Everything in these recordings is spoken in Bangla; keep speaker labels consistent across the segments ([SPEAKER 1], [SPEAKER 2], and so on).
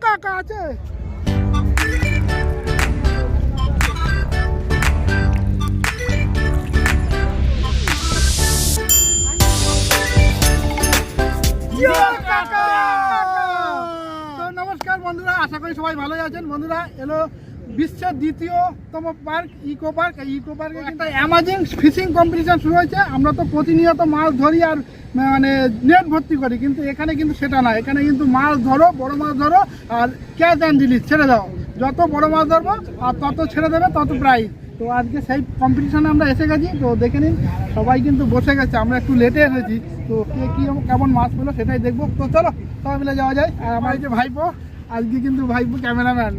[SPEAKER 1] কাকা আছে। নমস্কার বন্ধুরা, আশা করি সবাই ভালোই আছেন। বন্ধুরা, এলো বিশ্বের দ্বিতীয়তম পার্ক ইকো পার্ক। এই ইকো পার্কে একটা অ্যামাজিং ফিশিং কম্পিটিশন শুরু হয়েছে। আমরা তো প্রতিনিয়ত মাছ ধরি আর মানে নেট ভর্তি করি, কিন্তু এখানে কিন্তু সেটা না। এখানে কিন্তু মাছ ধরো, বড় মাছ ধরো আর ক্যাচ অ্যান্ড রিলিজ ছেড়ে দাও। যত বড় মাছ ধরবো আর তত ছেড়ে দেবে, তত প্রাইজ। তো আজকে সেই কম্পিটিশনে আমরা এসে গেছি। তো দেখে নিন, সবাই কিন্তু বসে গেছে, আমরা একটু লেটে এসেছি। তো কে কী কেমন মাছ পেলো সেটাই দেখবো। তো চলো সবাই মিলে যাওয়া যায়। আর আমার এই যে ভাইপো, আজকে কিন্তু ভাইপো ক্যামেরাম্যান,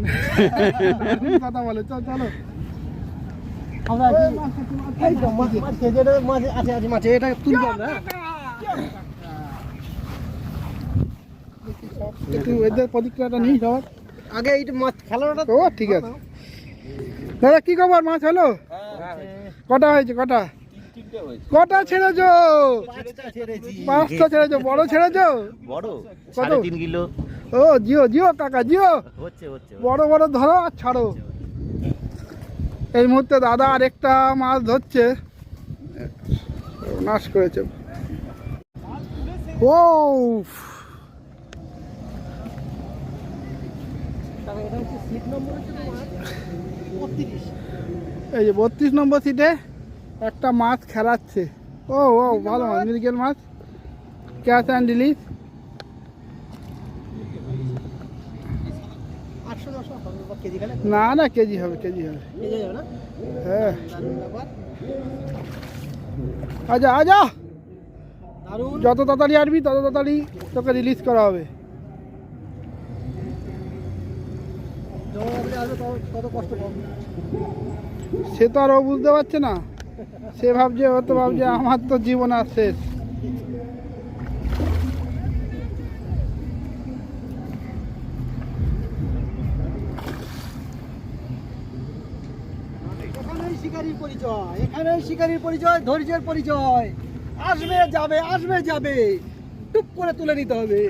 [SPEAKER 1] কথা বলে। চলো একটু এদের প্রতিক্রিয়াটা নিই সবার আগে। এই মাছ খেলাটা তো ঠিক আছে। দাদা কি খবর, মাছ হলো? কটা হয়েছে? কটা ছেড়েছো? 5টা ছেড়েছো। বড় ছেড়েছো?
[SPEAKER 2] বড়
[SPEAKER 1] কত?
[SPEAKER 2] 3.5 কিলো।
[SPEAKER 1] ও জিও কাকা, জিও
[SPEAKER 2] হচ্ছে
[SPEAKER 1] বড় বড় ধরো আর ছাড়ো। এই মুহূর্তে দাদা আরেকটা মাছ ধরছে, নাশ করেছে। ও এই যে 32 নম্বর সিটে একটা মাছ খেলাচ্ছে। ও ভালো মাছ, মৃগেল মাছ, ক্যাচ অ্যান্ড রিলিজ। না কেজি হবে। হ্যাঁ আজা যত তাড়াতাড়ি আসবি তত তাড়াতাড়ি তোকে রিলিজ করা হবে। সে তো আর ও বুঝতে পারছে না। সে ভাবছে, ও তো ভাবছে আমার তো জীবন আর শেষ।
[SPEAKER 3] এখানেই শিকারীর পরিচয়, ধৈর্যের পরিচয়। আসবে যাবে টুক করে তুলে নিতে হবে।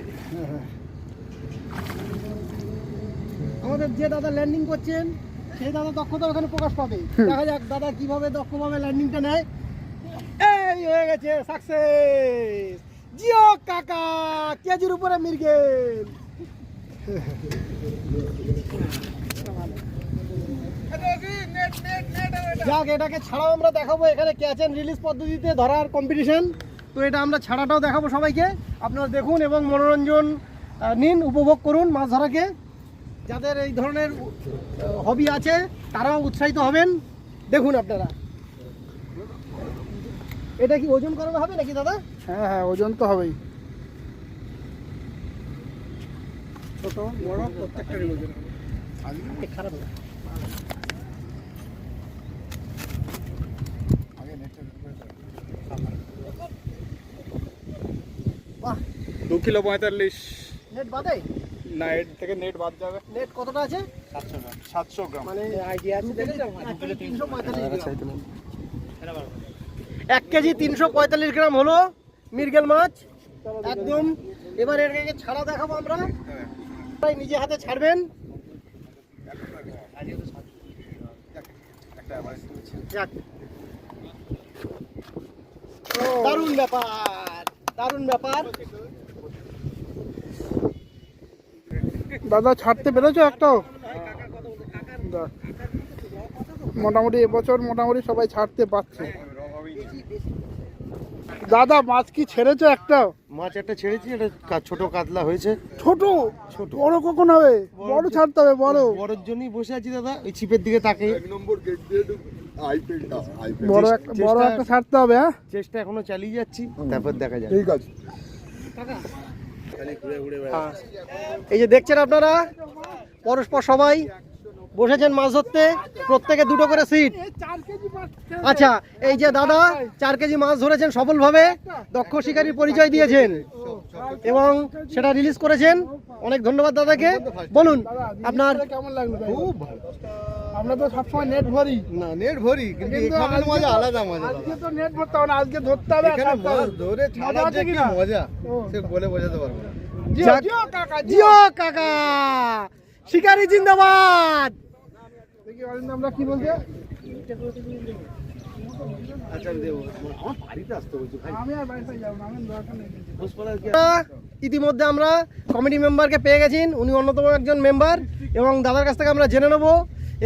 [SPEAKER 3] আমাদের যে দাদা ল্যান্ডিং করছেন সেই দাদা দক্ষতা ওখানে প্রকাশ পাবে। দেখা যাক দাদা কিভাবে দক্ষভাবে ল্যান্ডিংটা নেয়। এই হয়ে গেছে সাকসেস। জিও কাকা, কেজির উপরে মৃগেল। যাক, এটাকে ছাড়াও আমরা দেখাবো। এখানে ক্যাচ অ্যান্ড রিলিজ পদ্ধতিতে ধরার কম্পিটিশন। তো এটা আমরা ছাড়াটাও দেখাবো সবাইকে। আপনারা দেখুন এবং মনোরঞ্জন নিন, উপভোগ করুন মাছ ধরাকে। যাদের এই ধরনের হবি আছে তারাও উৎসাহিত হবেন। দেখুন আপনারা, এটা কি ওজন করানো হবে নাকি দাদা?
[SPEAKER 1] হ্যাঁ ওজন তো হবেই।
[SPEAKER 3] ছোট বড় প্রত্যেকটারই ওজন হবে। খারাপ হবে।
[SPEAKER 1] 2 কিলো 45।
[SPEAKER 3] নেট বাদে?
[SPEAKER 1] না, এর থেকে নেট বাদ যাবে।
[SPEAKER 3] নেট কতটা আছে?
[SPEAKER 1] 700 গ্রাম।
[SPEAKER 3] মানে আইডিয়া আছে, দেখেছো? 345 গ্রাম। 1 কেজি 345 গ্রাম হলো মৃগেল মাছ একদম। এবার এটাকে ছাড়া দেখাবো আমরা। তাই নিজে হাতে ছাড়বেন। দারুণ ব্যাপার।
[SPEAKER 1] দাদা ছাড়তে পেরেছো একটাও? মোটামুটি এবছর মোটামুটি সবাই ছাড়তে পারছে। দাদা মাছ কি ছেড়েছো একটাও?
[SPEAKER 2] মাছ একটা ছেড়েছি, এটা ছোট কাতলা হয়েছে।
[SPEAKER 1] ছোট বড় কখন হবে? বড় ছাড়তে হবে।
[SPEAKER 2] বড়র জন্যই বসে আছি দাদা, ওই ছিপের দিকে তাকে।
[SPEAKER 1] বড় একটা ছাড়তে হবে। হ্যাঁ,
[SPEAKER 2] চেষ্টা এখনো চালিয়ে যাচ্ছি, তারপর দেখা যাবে।
[SPEAKER 1] ঠিক আছে।
[SPEAKER 3] এই যে দেখছেন আপনারা, পরস্পর সবাই বসেছেন মাছ ধরতে, প্রত্যেকে 2টো করে সিট। আচ্ছা, এই যে দাদা 4 কেজি মাছ ধরেছেন সফলভাবে, দক্ষ শিকারীর পরিচয় দিয়েছেন এবং সেটা রিলিজ করেছেন। অনেক ধন্যবাদ দাদাকে। বলুন আপনার
[SPEAKER 1] কেমন লাগলো? খুব ভালো। আমরা তো সবসময় নেট ভরি
[SPEAKER 2] না, নেট ভরি, কিন্তু এখানে মজা আলাদা মজা।
[SPEAKER 1] আজকে তো নেট ভরতে হবে না, আজকে ধরতে হবে।
[SPEAKER 2] এখানে মাছ ধরে ছাড়ার যে কি মজা সে বলে বোঝাতে পারবো না।
[SPEAKER 1] জিও জিও কাকা
[SPEAKER 3] জিও কাকা, শিকারি জিন্দাবাদ।
[SPEAKER 1] দেখি অরিন্দম আমরা কি বলছে।
[SPEAKER 2] আচ্ছা আমি দেবো, আমার বাড়িতে আসতে বলছি ভাই।
[SPEAKER 1] আমি আর বাড়িতে যাবো না, আমি দরকার নেই।
[SPEAKER 2] ঘোষপাড়ার কি
[SPEAKER 3] ইতিমধ্যে আমরা কমিটি মেম্বারকে পেয়ে গেছেন, উনি অন্যতম একজন মেম্বার, এবং দাদার কাছ থেকে আমরা জেনে নেবো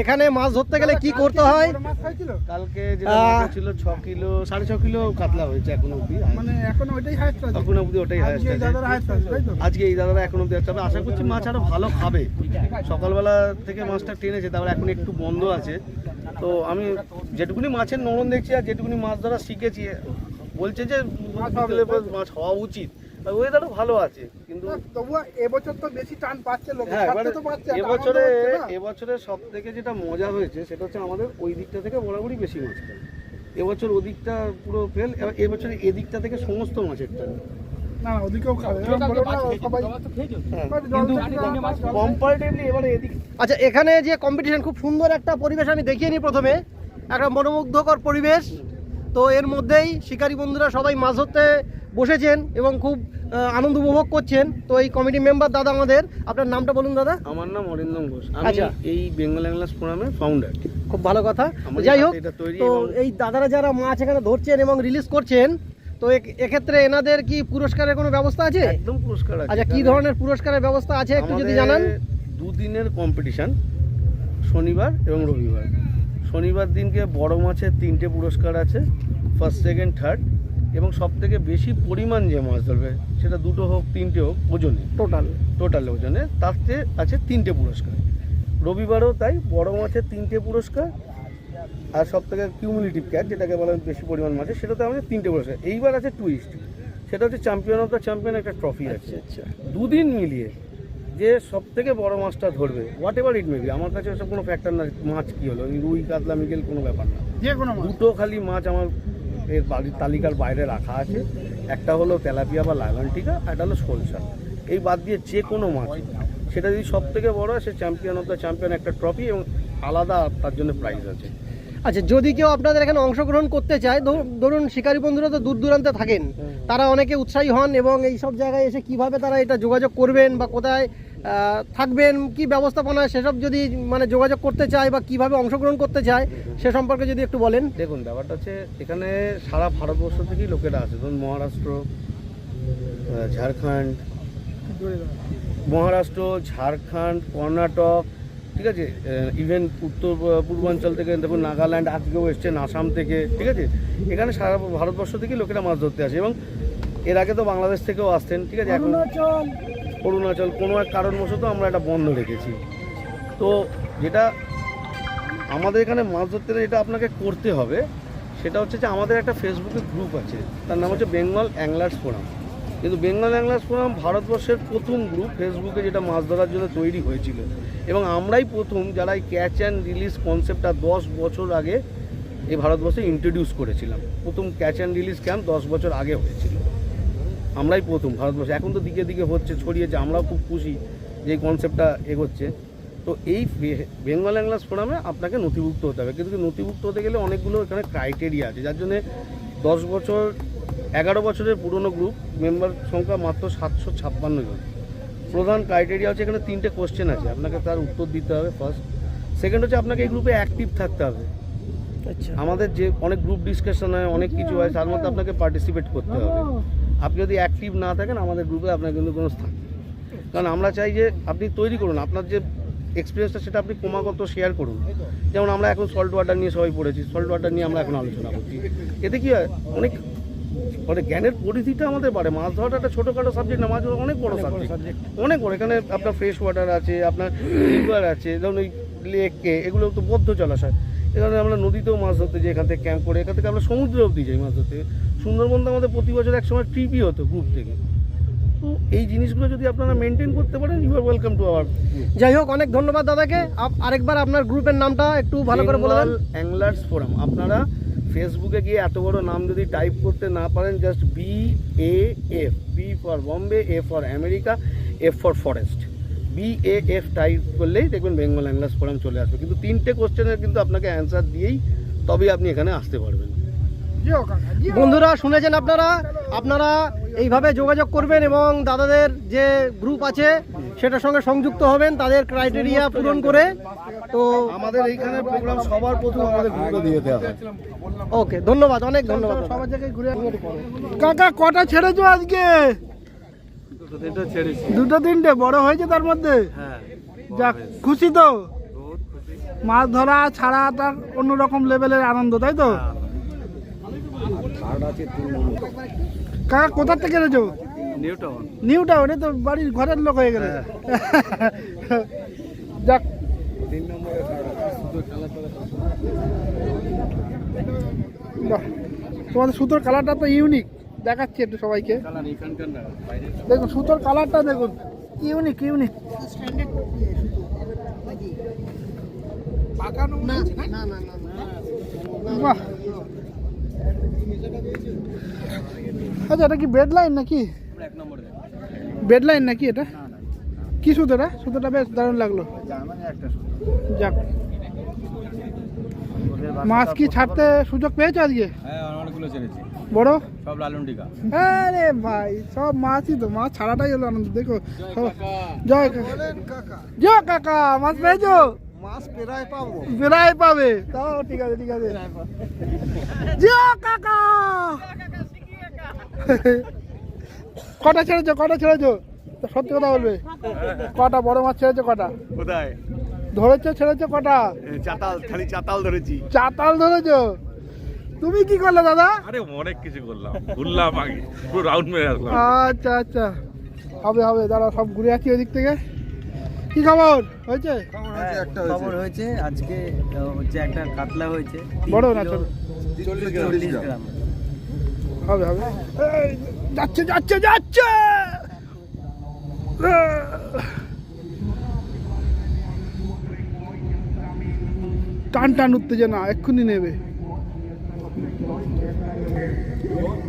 [SPEAKER 3] এখানে মাছ ধরতে গেলে কি করতে হয়।
[SPEAKER 1] বড় মাছ খাইছিল
[SPEAKER 2] কালকে যেটা মাছ ছিল 6 কিলো 6.5 কিলো কাতলা হয়েছে এখনো অবধি।
[SPEAKER 1] মানে এখন ওইটাই হাইস্ট আছে,
[SPEAKER 2] এখনো অবধি ওটাই হাইস্ট
[SPEAKER 1] আজকে
[SPEAKER 2] আছে।
[SPEAKER 1] দাদার হাইস্ট আছে তাই তো।
[SPEAKER 2] আজকে এই দাদারা এখন অবধি আছে, তবে আশা করছি মাছ আরো ভালো খাবে। সকালবেলা থেকে মাছটা টেনেছে, তারপরে এখন একটু বন্ধ আছে। তো আমি যেটুকুনি মাছের নরম দেখছি আর যেটুকুনি মাছ ধরা শিখেছি, বলছে যে মাছ হওয়া উচিত, ওয়েদারও ভালো আছে। কিন্তু
[SPEAKER 1] তবুও এবছর তো বেশি টান পাচ্ছে লোক,
[SPEAKER 2] হ্যাঁ,
[SPEAKER 1] ছাড়তে তো পাচ্ছে, একটা
[SPEAKER 2] এবছরে
[SPEAKER 1] আনন্দ হচ্ছে না?
[SPEAKER 2] এবছরে সব থেকে যেটা মজা হয়েছে সেটা হচ্ছে আমাদের ওই দিকটা থেকে বরাবরই বেশি মাছ খায়। এবছর ওদিকটা পুরো ফেল, এবছর এদিকটা থেকে সমস্ত মাছের টান।
[SPEAKER 1] না না ওদিকেও খাবে, এরকম বলো না, সবাই
[SPEAKER 2] কিন্তু কম্পারেটিভলি এবারে এদিক
[SPEAKER 3] আচ্ছা, এখানে যে কম্পিটিশন, খুব সুন্দর একটা পরিবেশ আমি দেখিয়ে নিই। প্রথমে একটা মনোমুগ্ধকর পরিবেশ, তো এর মধ্যেই শিকারী বন্ধুরা সবাই মাছ ধরতে বসেছেন এবং খুব আনন্দ উপভোগ করছেন। তো এই কমিটি মেম্বার দাদা আমাদের, আপনার নামটা বলুন দাদা।
[SPEAKER 2] আমার নাম অরিন্দম ঘোষ, আমি
[SPEAKER 3] আচ্ছা।
[SPEAKER 2] এই বেঙ্গল অ্যাংলার্স ফোরামের ফাউন্ডার।
[SPEAKER 3] খুব ভালো কথা।
[SPEAKER 2] আমাদের
[SPEAKER 3] যাই হোক,
[SPEAKER 2] হাতে এটা তৈরি
[SPEAKER 3] তো
[SPEAKER 2] এবং-
[SPEAKER 3] এই দাদারা যারা মাছ এখানে ধরছেন এবং রিলিজ করছেন, তো এক্ষেত্রে এনাদের কি পুরস্কারের কোনো ব্যবস্থা আছে?
[SPEAKER 2] একদম পুরস্কার আছে।
[SPEAKER 3] আচ্ছা, কি ধরনের পুরস্কারের ব্যবস্থা আছে একটু যদি
[SPEAKER 2] আমাদের
[SPEAKER 3] জানান।
[SPEAKER 2] দুদিনের কম্পিটিশন, শনিবার এবং রবিবার। শনিবার দিনকে বড় মাছের 3টে পুরস্কার আছে, ফার্স্ট সেকেন্ড থার্ড, এবং সব থেকে বেশি পরিমাণ যে মাছ ধরবে সেটা 2টো হোক 3টে হোক ওজনে, টোটাল ওজনে তাতে আছে 3টে পুরস্কার। রবিবারও তাই, বড় মাছের 3টে পুরস্কার, আর সব থেকে কিউমুলেটিভ ক্যাচ যেটাকে বলা হয় বেশি পরিমাণ মাছের, সেটাতে আমাদের 3টে পুরস্কার। এইবার আছে টুইস্ট, সেটা হচ্ছে চ্যাম্পিয়ন অফ দ্য চ্যাম্পিয়ন একটা ট্রফি আছে।
[SPEAKER 3] আচ্ছা,
[SPEAKER 2] দুদিন মিলিয়ে যে সব থেকে বড় মাছটা ধরবে, হোয়াট এভার ইট মেবি, আমার কাছে ওসব কোনো ফ্যাক্টর না মাছ কী হলো, রুই কাতলা মৃগেল কোনো ব্যাপার না।
[SPEAKER 1] যে কোনো মাছ।
[SPEAKER 2] 2টো খালি মাছ আমার এর বাড়ির তালিকার বাইরে রাখা আছে, একটা হলো তেলাপিয়া বা লাইভান্টিকা, একটা হলো সলসা। এই বাদ দিয়ে যে কোনো মাছ, সেটা যদি সব থেকে বড় হয়, সে চ্যাম্পিয়ন অফ দ্য চ্যাম্পিয়ন একটা ট্রফি এবং আলাদা তার জন্য প্রাইজ আছে।
[SPEAKER 3] আচ্ছা, যদি কেউ আপনাদের এখানে অংশগ্রহণ করতে চায়, ধরুন শিকারী বন্ধুরা তো দূর দূরান্তে থাকেন, তারা অনেকে উৎসাহী হন, এবং এই সব জায়গায় এসে কিভাবে তারা এটা যোগাযোগ করবেন বা কোথায় থাকবেন, কি ব্যবস্থাপনা, সেসব যদি মানে যোগাযোগ করতে চায় বা কিভাবে অংশগ্রহণ করতে চায় সে সম্পর্কে যদি একটু বলেন।
[SPEAKER 2] দেখুন, ব্যাপারটা হচ্ছে এখানে সারা ভারতবর্ষ থেকেই লোকেরা আসে, ধরুন মহারাষ্ট্র, ঝাড়খণ্ড, কর্ণাটক, ঠিক আছে, ইভেন উত্তর পূর্বাঞ্চল থেকে দেখুন নাগাল্যান্ড আজকেও এসছেন, আসাম থেকে, ঠিক আছে। এখানে সারা ভারতবর্ষ থেকেই লোকেরা মাছ ধরতে আসে, এবং এর আগে তো বাংলাদেশ থেকেও আসতেন, ঠিক আছে। এখন অরুণাচল কোনো এক কারণবশত আমরা এটা বন্ধ রেখেছি। তো যেটা আমাদের এখানে মাছ ধরতে গেলে যেটা আপনাকে করতে হবে সেটা হচ্ছে যে আমাদের একটা ফেসবুকে গ্রুপ আছে, তার নাম হচ্ছে বেঙ্গল অ্যাংলার্স ফোরাম। কিন্তু বেঙ্গল অ্যাংলার্স ফোরাম ভারতবর্ষের প্রথম গ্রুপ ফেসবুকে, যেটা মাছ ধরার জন্য তৈরি হয়েছিল, এবং আমরাই প্রথম যারা এই ক্যাচ অ্যান্ড রিলিজ কনসেপ্টটা 10 বছর আগে এই ভারতবর্ষে ইন্ট্রোডিউস করেছিলাম। প্রথম ক্যাচ অ্যান্ড রিলিজ ক্যাম্প 10 বছর আগে হয়েছিল, আমরাই প্রথম ভারতবর্ষে। এখন তো দিকে দিকে হচ্ছে, ছড়িয়েছে, আমরাও খুব খুশি যে এই কনসেপ্টটা এগোচ্ছে। তো এই বেঙ্গল অ্যাংলার্স ফোরামে আপনাকে নথিভুক্ত হতে হবে, কিন্তু নথিভুক্ত হতে গেলে অনেকগুলো এখানে ক্রাইটেরিয়া আছে, যার জন্যে 10 বছর 11 বছরের পুরনো গ্রুপ, মেম্বার সংখ্যা মাত্র 756 জন। প্রধান ক্রাইটেরিয়া হচ্ছে এখানে 3টে কোশ্চেন আছে, আপনাকে তার উত্তর দিতে হবে ফার্স্ট। সেকেন্ড হচ্ছে আপনাকে এই গ্রুপে অ্যাক্টিভ থাকতে হবে।
[SPEAKER 3] আচ্ছা,
[SPEAKER 2] আমাদের যে অনেক গ্রুপ ডিসকাশন হয়, অনেক কিছু হয়, তার মধ্যে আপনাকে পার্টিসিপেট করতে হবে। আপনি যদি অ্যাক্টিভ না থাকেন আমাদের গ্রুপে আপনার কিন্তু কোনো স্থান নেই। কারণ আমরা চাই যে আপনি তৈরি করুন আপনার যে এক্সপিরিয়েন্সটা, সেটা আপনি ক্রমাগত শেয়ার করুন। যেমন আমরা এখন সল্ট ওয়াটার নিয়ে সবাই পড়েছি, সল্ট ওয়াটার নিয়ে আমরা এখন আলোচনা করছি। এতে কি হয়, অনেক জ্ঞানের পরিধিটা আমাদের বাড়ে। মাছ ধরাটা একটা ছোটোখাটো সাবজেক্ট না, মাছ ধরা অনেক বড় সাবজেক্ট, অনেক বড়। এখানে আপনার ফ্রেশ ওয়াটার আছে, আপনার রিভার আছে, যেমন ওই লেকে, এগুলো তো বদ্ধ জলাশয়। এখানে আমরা নদীতেও মাছ ধরতে যাই, এখান থেকে ক্যাম্প করে, এখান থেকে আমরা সমুদ্রে অবধি যাই মাছ ধরতে। সুন্দরবন তো আমাদের প্রতি বছর একসময় ট্রিপই হতো গ্রুপ থেকে। তো এই জিনিসগুলো যদি আপনারা মেনটেন করতে পারেন, you are welcome to our.
[SPEAKER 3] যাই হোক, অনেক ধন্যবাদ দাদাকে। আরেকবার আপনার গ্রুপের নামটা একটু ভালো করে বলে দেন।
[SPEAKER 2] অ্যাংলার্স ফোরাম। আপনারা ফেসবুকে গিয়ে এত বড় নাম যদি টাইপ করতে না পারেন, just BAF, B for Bombay, A for America, F for forest, BAF type করলেই দেখবেন বেঙ্গল অ্যাংলার্স ফোরাম চলে আসবে। কিন্তু 3টে কোশ্চেনের কিন্তু আপনাকে অ্যান্সার দিয়েই তবেই আপনি এখানে আসতে পারবেন।
[SPEAKER 3] বন্ধুরা শুনেছেন আপনারা এইভাবে যোগাযোগ করবেন এবং দাদাদের যে গ্রুপ আছে সেটার সঙ্গে সংযুক্ত হবেন তাদের ক্রাইটেরিয়া পূরণ করে। তো
[SPEAKER 2] আমাদের এইখানে প্রোগ্রাম সবার প্রথম আমাদের গ্রুপে দিয়ে দেওয়া হয়।
[SPEAKER 3] ওকে, ধন্যবাদ, অনেক ধন্যবাদ।
[SPEAKER 1] সবার জায়গায় ঘুরে কাকা কটা ছেড়েছো আজকে? দুটো তিনটে বড় হয়েছে তার মধ্যে? যাক, খুশি তো? মাছ ধরা ছাড়া তার অন্যরকম লেভেলের আনন্দ, তাই তো? কাকা কোথা থেকে এনেছো? New town. তো বাড়ির ঘরের লোক হয়ে গেলে। যাক, বাহ, তোমাদের সুতোর কালারটা তো ইউনিক, দেখাচ্ছি একটু সবাইকে। দেখুন সুতোর কালারটা দেখুন, ইউনিক ইউনিক। বাহ, আচ্ছা এটা কি বেড লাইন নাকি? বেড লাইন নাকি এটা? কি সুতোটা? সুতোটা বেশ দারুণ লাগলো। যাক, মাছ কি ছাড়তে সুযোগ পেয়েছো আজকে?
[SPEAKER 4] হ্যাঁ, অনেকগুলো ছেড়েছি,
[SPEAKER 1] বড়
[SPEAKER 4] সব লালুন্ডিকা।
[SPEAKER 1] আরে ভাই, সব মাছই তো, মাছ ছাড়াটাই হলো আনন্দ। দেখো জয় কাকা, জয় কাকা, মাছ পেয়েছো?
[SPEAKER 3] মাছ প্রায় পাবো,
[SPEAKER 1] প্রায় পাবে, তাও ঠিক আছে ঠিক আছে। জয় কাকা। কটা ছেড়েছো? কটা ছেড়েছো? সত্যি কথা বলবে, কটা বড় মাছ ছেড়েছো? কটা
[SPEAKER 4] কোথায়
[SPEAKER 1] ধরেছো? ছেড়েছো কটা?
[SPEAKER 4] চাতাল, খালি চাতাল ধরেছি।
[SPEAKER 1] চাতাল ধরেছো? তুমি কি করলে দাদা?
[SPEAKER 5] আরে অনেক কিছু করলাম, ঘুরলাম আগে, পুরো রাউন্ড মেরে আসলাম।
[SPEAKER 1] আচ্ছা আচ্ছা, হবে হবে, দাঁড়া সব ঘুরে আসি ওই দিক থেকে। কি খবর হয়েছে?
[SPEAKER 6] খবর হয়েছে আজকে হচ্ছে একটা কাতলা হয়েছে,
[SPEAKER 1] বড় না ছোট?
[SPEAKER 6] 40 গ্রাম।
[SPEAKER 1] হবে হবে। এই, যাচ্ছে যাচ্ছে যাচ্ছে। টান টান উত্তেজনা, এক্ষুনি নেবে।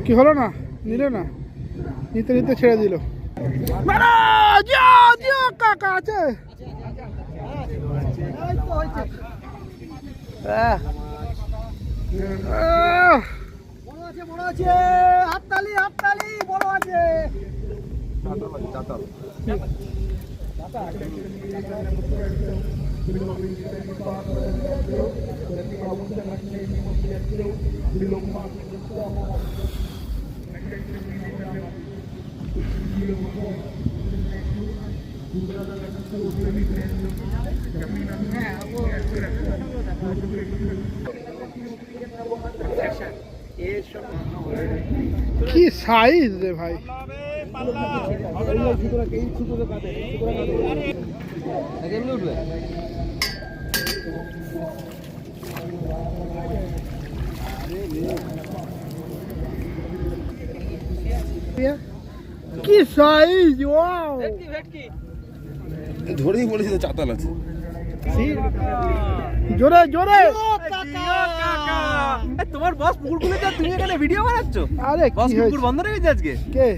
[SPEAKER 1] কি হলো না? নিলে না? নিতে নিতে ছেড়ে দিল। কাকা আছে।
[SPEAKER 3] বড় আছে, হাততালি হাততালি, বড় আছে।
[SPEAKER 1] কি সাইজ রে ভাই! কি সাইজ! ওয়াও,
[SPEAKER 5] ধরেই বলেছি তো চাতাল আছে।
[SPEAKER 1] জোরে জোরে।
[SPEAKER 6] তোমার বস পুকুর খুলে যা, তুমি এখানে ভিডিও বানাচ্ছ?
[SPEAKER 1] আরে
[SPEAKER 6] বস
[SPEAKER 1] কি
[SPEAKER 6] পুকুর
[SPEAKER 1] হয়েছে?
[SPEAKER 6] বন্ধ রেখেছে আজকে?
[SPEAKER 1] কে?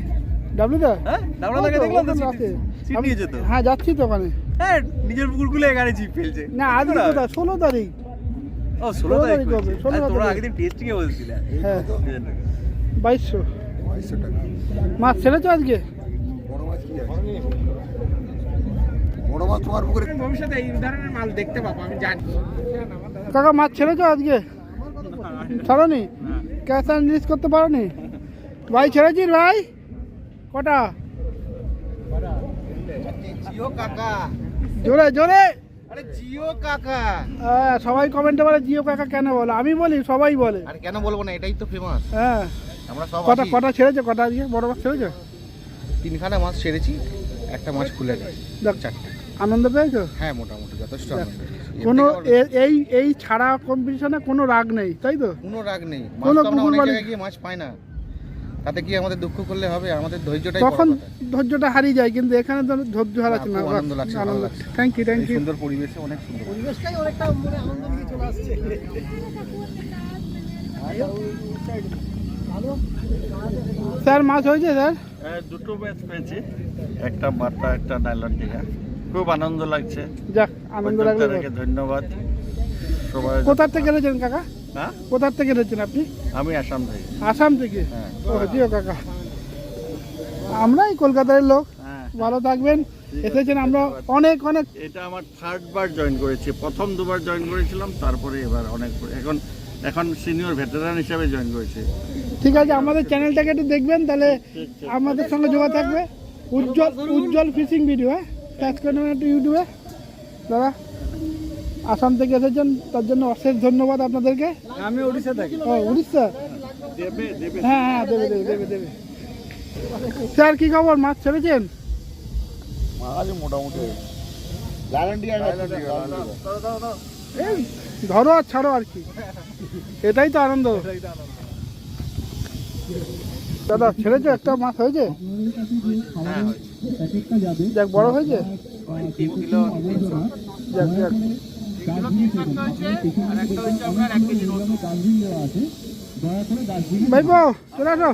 [SPEAKER 1] ডাবলু দা?
[SPEAKER 6] হ্যাঁ, দাঁড়ানো লাগে, দেখলাম তো
[SPEAKER 1] আছে।
[SPEAKER 6] সিট নিয়েছে তো।
[SPEAKER 1] হ্যাঁ, যাচ্ছি তো ওখানে।
[SPEAKER 6] হ্যাঁ, নিজের পুকুর খুলে এখানে জিপ ফেলছে।
[SPEAKER 1] না, আজকে কোথা? 16 তারিখ।
[SPEAKER 6] ও 16 তারিখ
[SPEAKER 1] হবে,
[SPEAKER 6] হয়েছে।
[SPEAKER 1] 16
[SPEAKER 6] তোমরা
[SPEAKER 1] তারিখ।
[SPEAKER 6] আগের দিন টেস্টিং এ বলছিলে।
[SPEAKER 1] হ্যাঁ, 2200 টাকা। মাছ ছেড়েছো আজকে?
[SPEAKER 4] বড় মাছ তোমার পুকুরে
[SPEAKER 6] ভবিষ্যতে এই ধরনের মাল দেখতে পাবো, আমি জানি।
[SPEAKER 1] কাকা মাছ ছেড়েছো আজকে? ছাড়োনি? ক্যাশ অ্যান্ড রিলিজ করতে পারোনি? ভাই ছেড়েছিস ভাই? কটা?
[SPEAKER 4] জিও কাকা,
[SPEAKER 1] জোরে জোরে।
[SPEAKER 4] আরে জিও কাকা।
[SPEAKER 1] সবাই কমেন্টে বলে জিও কাকা কেন বলে? আমি বলি, সবাই বলে।
[SPEAKER 4] আরে কেন বলবো না, এটাই তো ফেমাস।
[SPEAKER 1] হ্যাঁ,
[SPEAKER 4] আমরা সব
[SPEAKER 1] কটা
[SPEAKER 4] আসি।
[SPEAKER 1] কটা ছেড়েছো? কটা আজকে বড় মাছ ছেড়েছো?
[SPEAKER 4] 3খানা মাছ ছেড়েছি, একটা মাছ খুলে গেছে।
[SPEAKER 1] দেখ,
[SPEAKER 4] 4টে।
[SPEAKER 1] আনন্দ পেয়েছো?
[SPEAKER 4] হ্যাঁ, মোটামুটি যথেষ্ট আনন্দ পেয়েছি।
[SPEAKER 1] কোনো এই এই ছাড়া কম্পিটিশনে কোনো রাগ নেই, তাই তো?
[SPEAKER 4] কোনো রাগ নেই। মাছ
[SPEAKER 1] কোনো
[SPEAKER 4] তো আমরা
[SPEAKER 1] পুকুর
[SPEAKER 4] অনেক
[SPEAKER 1] বাড়ি-
[SPEAKER 4] জায়গায় গিয়ে মাছ পাই না, তাতে কি আমাদের দুঃখ করলে হবে? আমাদের ধৈর্যটাই
[SPEAKER 1] তখন
[SPEAKER 4] বড় কথা।
[SPEAKER 1] ধৈর্যটা হারিয়ে যায়, কিন্তু এখানে তো ধৈর্য হারাচ্ছে না।
[SPEAKER 4] খুব আনন্দ লাগছে, ভালো লাগছে।
[SPEAKER 1] থ্যাংক ইউ থ্যাংক
[SPEAKER 4] এই
[SPEAKER 1] ইউ।
[SPEAKER 4] সুন্দর পরিবেশে অনেক সুন্দর।
[SPEAKER 3] পরিবেশটাই অনেকটা মনে আনন্দ নিয়ে চলে আসছে।
[SPEAKER 1] স্যার মাছ হয়েছে স্যার?
[SPEAKER 5] দুটো ব্যাচ পেয়েছি, একটা বাটা, একটা নাইলন টিকা। খুব আনন্দ লাগছে।
[SPEAKER 1] যাক, আনন্দ লাগলো।
[SPEAKER 5] উদ্যোক্তাদেরকে ধন্যবাদ সবাই।
[SPEAKER 1] কোথা থেকে এসেছেন কাকা?
[SPEAKER 5] হ্যাঁ,
[SPEAKER 1] কোথা থেকে এসেছেন আপনি?
[SPEAKER 5] আমি আসাম থেকে।
[SPEAKER 1] আসাম থেকে?
[SPEAKER 5] হ্যাঁ।
[SPEAKER 1] ও জিও কাকা। আমরাই কলকাতার লোক।
[SPEAKER 5] হ্যাঁ।
[SPEAKER 1] ভালো থাকবেন।
[SPEAKER 5] ঠিক আছে,
[SPEAKER 1] এসেছেন, আমরা অনেক অনেক।
[SPEAKER 5] এটা আমার 3rd বার জয়েন করেছি। প্রথম 2বার জয়েন করেছিলাম, তারপরে এবার অনেক এখন সিনিয়র ভেটারান হিসাবে জয়েন করেছি।
[SPEAKER 1] ঠিক আছে, আমাদের চ্যানেলটাকে একটু দেখবেন, তাহলে আমাদের সঙ্গে যোগাযোগ থাকবে। উজ্জ্বল ফিশিং ভিডিও, হ্যাঁ, সার্চ করে নেবেন একটু ইউটিউবে। দাদা আসাম থেকে এসেছেন, তার জন্য অশেষ ধন্যবাদ আপনাদেরকে।
[SPEAKER 6] আমি উড়িষ্যা থাকি।
[SPEAKER 1] ও, উড়িষ্যা?
[SPEAKER 5] দেবে দেবে
[SPEAKER 1] হ্যাঁ হ্যাঁ, দেবে দেবে দেবে দেবে। স্যার কি খবর, মাছ ছেড়েছেন?
[SPEAKER 5] মাছ মোটামুটি
[SPEAKER 1] এই ধরো আর ছাড়ো আর কি, এটাই তো আনন্দ। দাদা ছেড়েছো, একটা মাছ হয়েছে? যাক, বড় হয়েছে। যাক যাক। ভাইপো চলে আসো।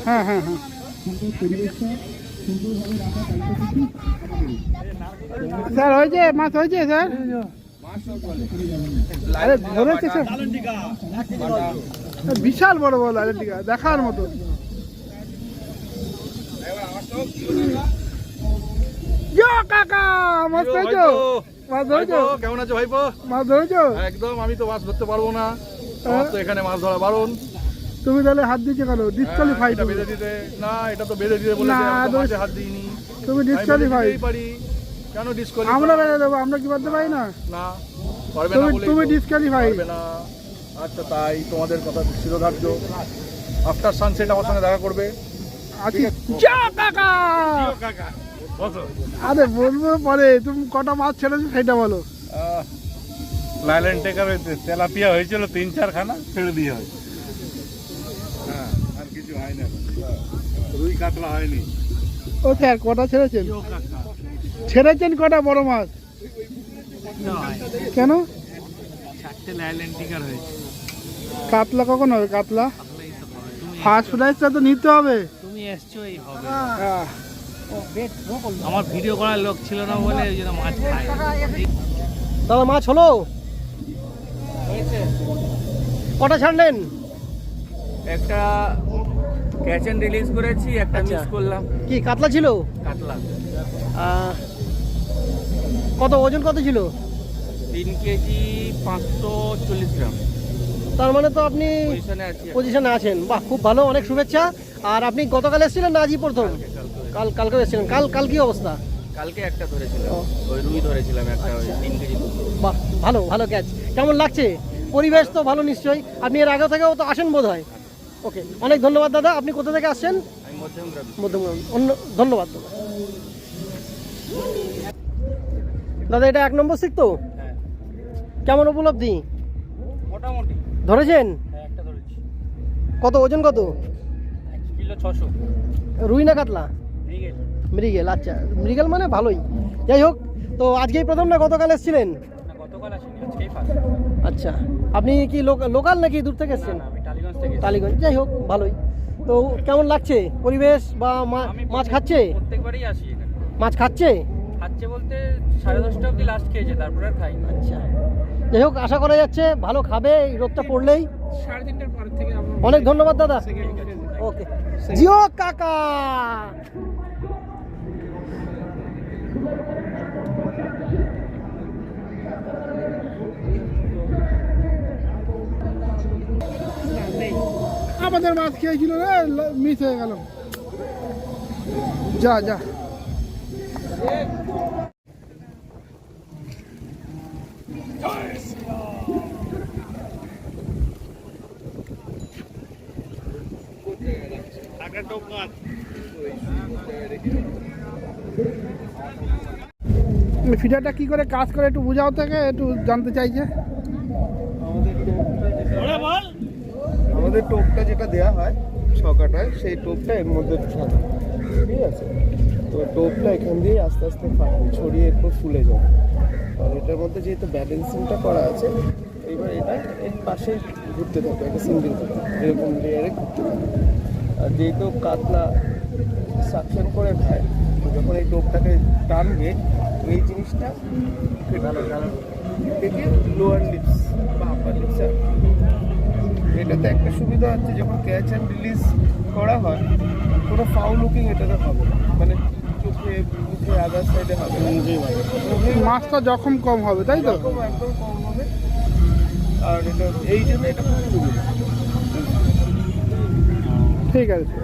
[SPEAKER 1] হ্যাঁ হ্যাঁ হ্যাঁ। স্যার হয়েছে, মাছ হয়েছে স্যার? আরে ধরেছে স্যার, বিশাল বড় বড় আইডেন্টিকা, দেখার মতো। কাকা মাছ ধরেছো? মাছ ধরেছো?
[SPEAKER 5] কেমন আছো ভাইপো?
[SPEAKER 1] মাছ ধরেছো?
[SPEAKER 5] একদম, আমি তো মাছ ধরতে পারবো না, আমার তো এখানে মাছ ধরা বারণ।
[SPEAKER 1] তুমি তাহলে হাত দিচ্ছ কেন? ডিসকোয়ালিফাই।
[SPEAKER 5] এটা বেঁধে দিতে না, এটা তো বেঁধে দিতে বলেছে,
[SPEAKER 1] না,
[SPEAKER 5] আমি তো মাঝে হাত দিইনি।
[SPEAKER 1] তুমি ডিসকোয়ালিফাই।
[SPEAKER 5] পারি কেন ডিসকোয়ালিফাই?
[SPEAKER 1] আমরা বেঁধে দেবো, আমরা কি বাঁধতে পারি না?
[SPEAKER 5] না, পারবে না বলেই
[SPEAKER 1] তুমি
[SPEAKER 5] তো।
[SPEAKER 1] ডিসকোয়ালিফাই।
[SPEAKER 5] পারবে না। আচ্ছা, তাই তোমাদের কথা শিরোধার্য। আফটার সানসেট আমার সঙ্গে দেখা করবে।
[SPEAKER 1] আচ্ছা যা কাকা।
[SPEAKER 5] কাকা বসো।
[SPEAKER 1] আরে বলবো পরে, তুমি কটা মাছ ছেড়েছো সেটা বলো।
[SPEAKER 5] লাইল্যান্ড টেকার হয়েছে, তেলাপিয়া হয়েছিল 3-4 খানা, ছেড়ে দিয়ে হয়েছে। হ্যাঁ, আর কিছু হয় না, রুই কাতলা হয়নি।
[SPEAKER 1] ও স্যার কটা ছেড়েছেন? ছেড়েছেন কটা বড় মাছ? কেন?
[SPEAKER 6] 4টে লাইল্যান্ড টিকার হয়েছে।
[SPEAKER 1] কাতলা কখন হবে? কাতলা ফার্স্ট প্রাইজটা তো নিতে হবে।
[SPEAKER 6] তুমি এসছো, এই হবে।
[SPEAKER 1] আহ,
[SPEAKER 6] আমার ভিডিও করার লোক ছিল না বলে ওই জন্য মাছ খাই।
[SPEAKER 3] দাদা মাছ হলো? কটা ছাড়লেন?
[SPEAKER 6] একটা ক্যাচ এন্ড রিলিজ করেছি, একটা
[SPEAKER 3] আচ্ছা।
[SPEAKER 6] মিস করলাম।
[SPEAKER 3] কি কাতলা ছিল?
[SPEAKER 6] কাতলা
[SPEAKER 3] কত ওজন, কত ছিল?
[SPEAKER 6] 3 কেজি 540 গ্রাম।
[SPEAKER 3] তার মানে তো আপনি
[SPEAKER 6] পজিশনে আছি।
[SPEAKER 3] পজিশনে আছেন। বাহ, খুব ভালো, অনেক শুভেচ্ছা। আর আপনি গতকাল এসেছিলেন না আজই প্রথম? কালকে এসেছিলেন। কাল কি অবস্থা?
[SPEAKER 6] কালকে একটা ধরেছিলাম, ওই রুই ধরেছিলাম একটা, ওই 3 কেজি দুটো।
[SPEAKER 3] বাহ, ভালো ভালো ক্যাচ। কেমন লাগছে? পরিবেশ তো ভালো নিশ্চয়ই, আপনি এর আগে থেকেও তো আসেন বোধ হয়। ওকে, অনেক ধন্যবাদ দাদা। আপনি কোথা থেকে আসছেন?
[SPEAKER 6] আমি মধ্যমগ্রাম।
[SPEAKER 3] মধ্যমগ্রাম। ধন্যবাদ দাদা। দাদা এটা 1 নম্বর সিট তো?
[SPEAKER 6] হ্যাঁ,
[SPEAKER 3] কেমন উপলব্ধি?
[SPEAKER 6] মোটামুটি।
[SPEAKER 3] ধরেছেন?
[SPEAKER 6] হ্যাঁ, একটা ধরেছি।
[SPEAKER 3] কত ওজন, কত?
[SPEAKER 6] 1 কিলো 600।
[SPEAKER 3] রুই না কাতলা?
[SPEAKER 6] মৃগেল।
[SPEAKER 3] মৃগেল, আচ্ছা। মৃগেল মানে ভালোই। যাই হোক, তো আজকেই প্রথম না গতকাল এসেছিলেন?
[SPEAKER 6] না, গতকাল আসিনি, আজকেই ফার্স্ট।
[SPEAKER 3] আচ্ছা, আপনি কি লোকাল নাকি দূর থেকে এসেছেন?
[SPEAKER 6] আমি টালিগঞ্জ থেকে।
[SPEAKER 3] টালিগঞ্জ। যাই হোক, ভালোই। তো কেমন লাগছে পরিবেশ বা মাছ খাচ্ছে?
[SPEAKER 6] প্রত্যেকবারই আসি এখানে।
[SPEAKER 3] মাছ খাচ্ছে?
[SPEAKER 6] খাচ্ছে বলতে 10:30 অবধি লাস্ট খেয়েছে, তারপরে আর খাই না।
[SPEAKER 3] আচ্ছা, যাই হোক, আশা করা যাচ্ছে ভালো খাবে এই রোদটা পড়লেই।
[SPEAKER 1] 3:30টার পর থেকে
[SPEAKER 3] অনেক ধন্যবাদ দাদা। ওকে, জিও কাকা।
[SPEAKER 1] আমাদের মাছ খেয়েছিল রে, মিস হয়ে গেল। যা যা। ফিডারটা কি করে কাজ করে একটু বোঝাও, থেকে একটু জানতে চাইছে।
[SPEAKER 7] আমাদের টোপটা যেটা দেয়া হয় ছকাটায়, সেই টোপটা এর মধ্যে থাকে, ঠিক আছে? তো টোপটা এখান দিয়ে আস্তে আস্তে ফাটবে, ছড়িয়ে এরপর ফুলে যাবে। আর এটার মধ্যে যেহেতু ব্যালেন্সিংটা করা আছে, এইবার এটা এর পাশে ঘুরতে থাকবে, একটা সিঙ্গেল থাকে, এরকম লেয়ারে ঘুরতে থাকবে। আর যেহেতু কাতলা সাকশন করে খায়, তো যখন এই টোপটাকে টানবে, এই জিনিসটা থেকে লোয়ার লিপস বা আপার লিপস। এটাতে একটা সুবিধা হচ্ছে, যখন ক্যাচ অ্যান্ড রিলিজ করা হয় পুরো ফাউল লুকিং এটাতে হবে না। মানে চোখে মুখে আদার সাইডে হবে না।
[SPEAKER 1] মাছটা জখম কম হবে, তাই তো?
[SPEAKER 7] এরকম একদম কম হবে। আর এটা এই জন্য এটা খুব সুবিধা।
[SPEAKER 1] ঠিক আছে।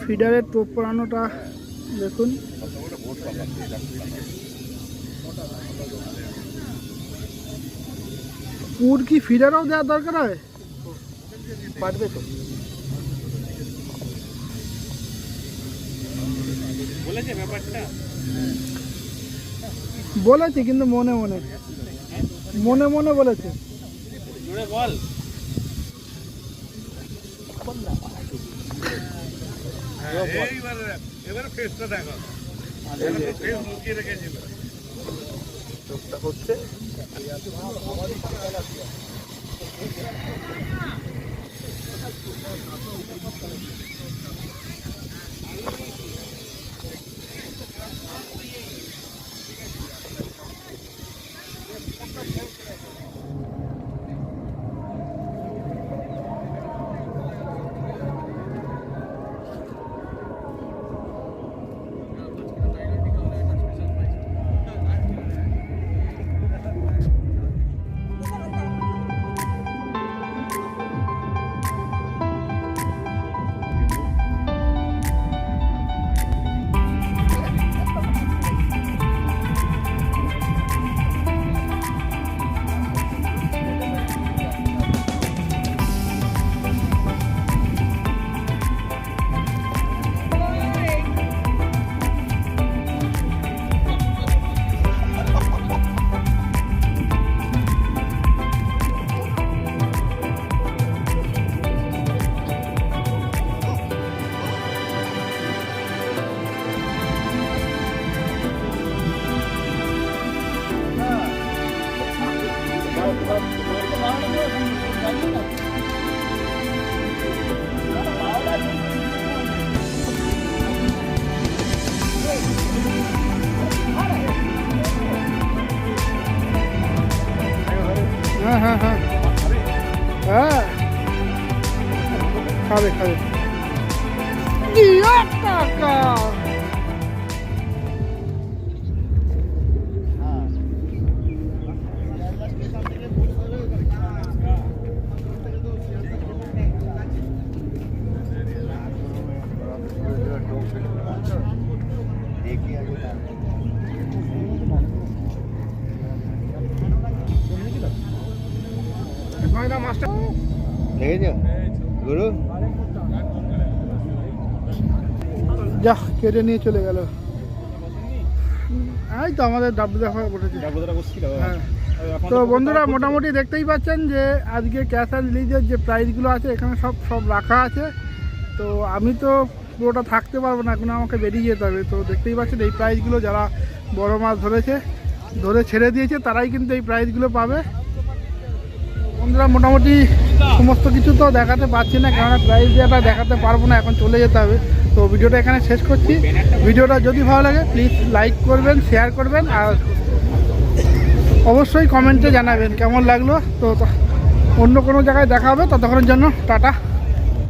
[SPEAKER 1] ফিডারের টোপ পরানোটা দেখুন, পুর কি ফিডারও দেওয়ার দরকার হয়?
[SPEAKER 3] পারবে তো।
[SPEAKER 1] বলেছি কিন্তু মনে মনে মনে মনে বলেছে।
[SPEAKER 5] এবারে ফেসটা দেখো, ফেস লুকিয়ে রেখেছিল।
[SPEAKER 7] হচ্ছে
[SPEAKER 1] হ্যাঁ হ্যাঁ হ্যাঁ হ্যাঁ, খাবে খাবে। টাকা মাছটা
[SPEAKER 4] গুরু
[SPEAKER 1] যা কেটে নিয়ে চলে গেল। এই তো আমাদের ডাব্বু দেখা বসেছে। হ্যাঁ, তো বন্ধুরা মোটামুটি দেখতেই পাচ্ছেন যে আজকে ক্যাশ অ্যান্ড রিলিজের যে প্রাইজগুলো আছে এখানে সব রাখা আছে। তো আমি তো পুরোটা থাকতে পারবো না, এখন আমাকে বেরিয়ে যেতে হবে। তো দেখতেই পাচ্ছেন এই প্রাইজগুলো যারা বড় মাছ ধরে ছেড়ে দিয়েছে তারাই কিন্তু এই প্রাইজগুলো পাবে। বন্ধুরা মোটামুটি সমস্ত কিছু তো দেখাতে পারছি না, কেননা প্রাইজ দেওয়াটা দেখাতে পারবো না, এখন চলে যেতে হবে। তো ভিডিওটা এখানে শেষ করছি। ভিডিওটা যদি ভালো লাগে প্লিজ লাইক করবেন, শেয়ার করবেন, আর অবশ্যই কমেন্টে জানাবেন কেমন লাগলো। তো অন্য কোনো জায়গায় দেখা হবে, ততক্ষণের জন্য টাটা।